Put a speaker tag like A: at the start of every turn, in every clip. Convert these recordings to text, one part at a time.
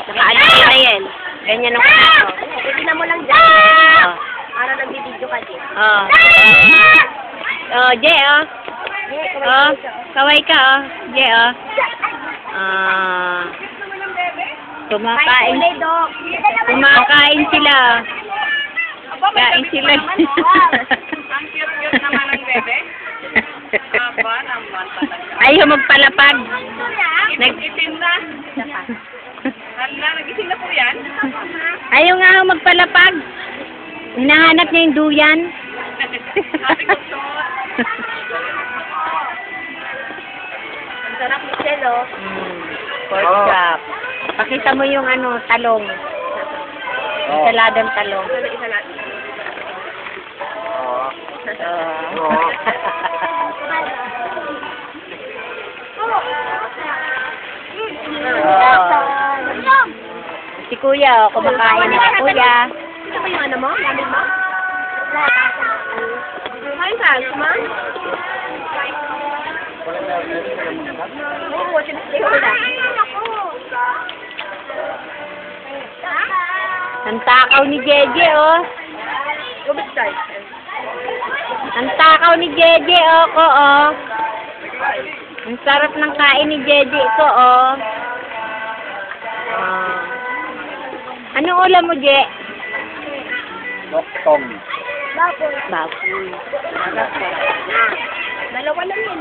A: Naka-align na yan. Ganyan ang kaso.
B: Tignan mo lang dyan. Para nagbibideo ka din.
A: Je, kaway ka, Je, kumakain. Kumakain sila. Kain sila.
B: Ang cute-cute naman ng bebe. Aba naman talaga.
A: Ayaw magpalapag.
B: Nag-itim na. Hala, nag-itim na po yan.
A: Ayaw nga ako magpalapag. Hinahanap niya yung duyan.
B: Sabi ko so. Ang sarap ni Chelo.
A: Pork chop. Pakita mo yung talong. Saladang talong.
B: Isa lang.
A: Si Kuya, kumakain na si Kuya.
B: Ito ba yung mo? Lamig mo? Kain ka, ma? Oo, sinasli ko na.
A: Ang takaw ni Jeje,
B: Gumit guys.
A: Ang takaw ni Jeje, Ang sarap ng kain ni Jeje ko, Anong ulam mo, Je?
C: Loktong.
B: Baboy.
A: Baboy.
B: Dalawa lang yan.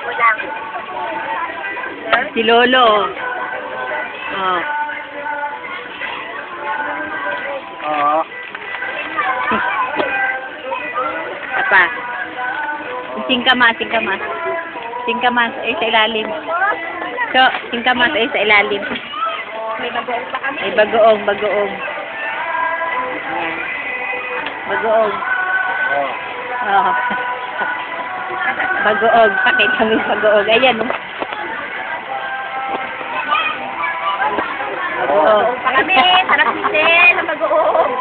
B: Wala.
A: Si Lolo. Apa? Singkamas. Singkamas ay sa ilalim. So, singkamas ay sa ilalim.
B: May bagoong pa kami.
A: Ay bagoong. Ayan. Bagoong. Bagoong. Pakita mo yung bagoong. Ayan, Bagoong.
B: Pa kami. Sarap ni Chelo. Bagoong.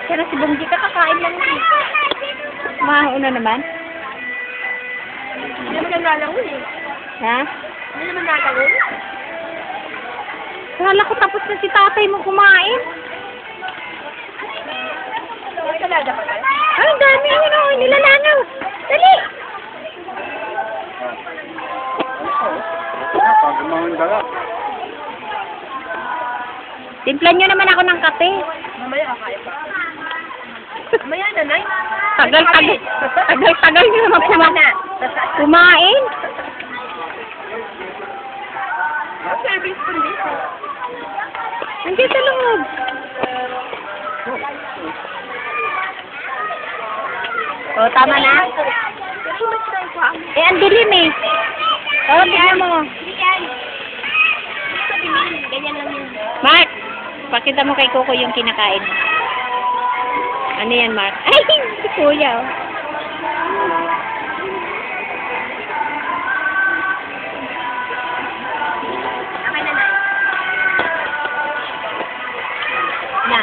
A: Pero si Bongji kakain lang naman. Mauna naman.
B: Hindi naman nalalangon eh.
A: Ha?
B: Hindi naman nalalangon.
A: Kala ko tapos na si tatay mo kumain.
B: May salada pa tayo.
A: Ay, ang dami yun, nilalanaw. Dali!
C: Pag umahon dala.
A: Timplan nyo naman ako ng kape.
B: Mamaya kakain pa. Mamaya na, Nay.
A: Tagal nyo naman kumain.
B: Service po dito.
A: Nandiyan sa loob. O, tama na? Ang dilim eh. Tignan mo.
B: Ganyan lang yun.
A: Mark, pakita mo kay Coco yung kinakain. Ano yan, Mark? Ay, si Kuya.
B: Okay na, Nay.
A: Na.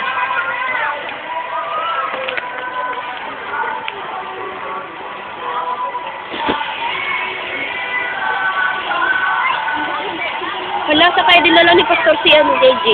A: Wala sa kayo dinala ni Pastor si JJ.